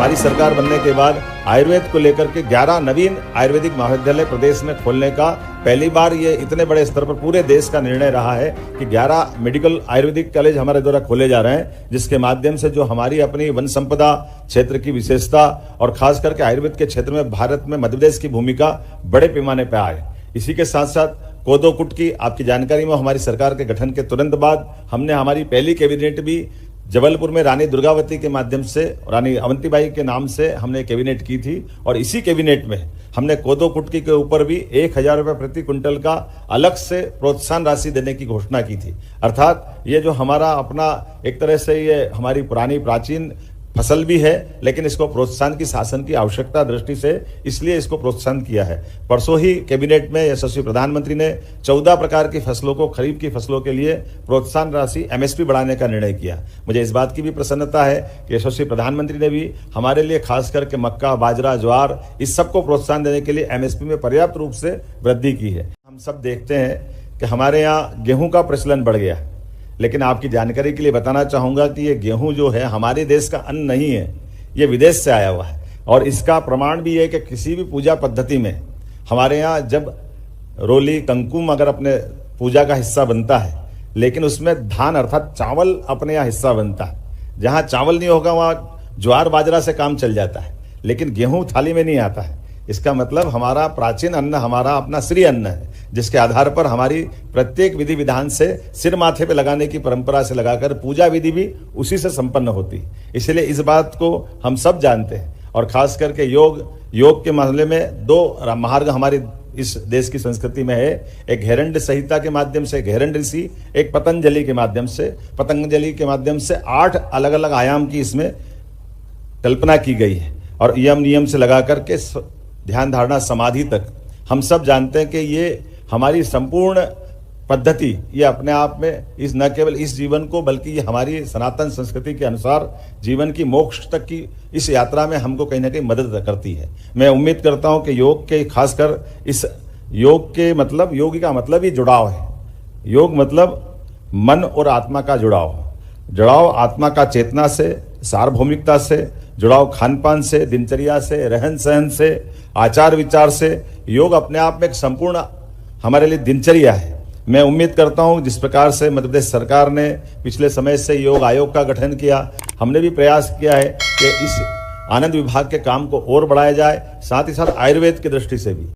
हमारी सरकार बनने के बाद आयुर्वेद को लेकर के 11 नवीन आयुर्वेदिक महाविद्यालय प्रदेश में खोलने का पहली बार ये इतने बड़े स्तर पर पूरे देश का निर्णय रहा है कि 11 मेडिकल आयुर्वेदिक कॉलेज हमारे द्वारा खोले जा रहे हैं, जिसके माध्यम से जो हमारी अपनी वन संपदा क्षेत्र की विशेषता और खास करके आयुर्वेद के क्षेत्र में भारत में मध्य प्रदेश की भूमिका बड़े पैमाने पर आए। इसी के साथ साथ कोदोकुट की आपकी जानकारी में हमारी सरकार के गठन के तुरंत बाद हमने हमारी पहली कैबिनेट भी जबलपुर में रानी दुर्गावती के माध्यम से, रानी अवंतीबाई के नाम से हमने कैबिनेट की थी और इसी कैबिनेट में हमने कोदो कुटकी के ऊपर भी 1000 रुपये प्रति क्विंटल का अलग से प्रोत्साहन राशि देने की घोषणा की थी। अर्थात ये जो हमारा अपना एक तरह से ये हमारी पुरानी प्राचीन फसल भी है, लेकिन इसको प्रोत्साहन की शासन की आवश्यकता दृष्टि से इसलिए इसको प्रोत्साहन किया है। परसों ही कैबिनेट में यशस्वी प्रधानमंत्री ने 14 प्रकार की फसलों को, खरीफ की फसलों के लिए प्रोत्साहन राशि MSP बढ़ाने का निर्णय किया। मुझे इस बात की भी प्रसन्नता है कि यशस्वी प्रधानमंत्री ने भी हमारे लिए खास करके मक्का, बाजरा, ज्वार इस सबको प्रोत्साहन देने के लिए MSP में पर्याप्त रूप से वृद्धि की है। हम सब देखते हैं कि हमारे यहाँ गेहूं का प्रचलन बढ़ गया, लेकिन आपकी जानकारी के लिए बताना चाहूंगा कि ये गेहूं जो है हमारे देश का अन्न नहीं है, ये विदेश से आया हुआ है। और इसका प्रमाण भी है कि किसी भी पूजा पद्धति में हमारे यहाँ जब रोली, कंकुम अगर अपने पूजा का हिस्सा बनता है, लेकिन उसमें धान अर्थात चावल अपने यहाँ हिस्सा बनता है। जहाँ चावल नहीं होगा वहाँ ज्वार बाजरा से काम चल जाता है, लेकिन गेहूं थाली में नहीं आता है। इसका मतलब हमारा प्राचीन अन्न हमारा अपना श्री अन्न है, जिसके आधार पर हमारी प्रत्येक विधि विधान से सिर माथे पे लगाने की परंपरा से लगाकर पूजा विधि भी उसी से संपन्न होती। इसलिए इस बात को हम सब जानते हैं और खास करके योग के मामले में 2 मार्ग हमारी इस देश की संस्कृति में है। एक घेरंड संहिता के माध्यम से घेरंड ऋषि, एक पतंजलि के माध्यम से। पतंजलि के माध्यम से 8 अलग अलग आयाम की इसमें कल्पना की गई है और यम नियम से लगा करके ध्यान धारणा समाधि तक हम सब जानते हैं कि ये हमारी संपूर्ण पद्धति ये अपने आप में इस न केवल इस जीवन को बल्कि ये हमारी सनातन संस्कृति के अनुसार जीवन की मोक्ष तक की इस यात्रा में हमको कहीं ना कहीं मदद करती है। मैं उम्मीद करता हूं कि योग के खासकर इस योग के मतलब योग का मतलब ही जुड़ाव है। योग मतलब मन और आत्मा का जुड़ाव आत्मा का चेतना से, सार्वभौमिकता से, जुड़ाव खान पान से, दिनचर्या से, रहन सहन से, आचार विचार से। योग अपने आप में एक संपूर्ण हमारे लिए दिनचर्या है। मैं उम्मीद करता हूं जिस प्रकार से मध्य प्रदेश सरकार ने पिछले समय से योग आयोग का गठन किया, हमने भी प्रयास किया है कि इस आनंद विभाग के काम को और बढ़ाया जाए, साथ ही साथ आयुर्वेद की दृष्टि से भी।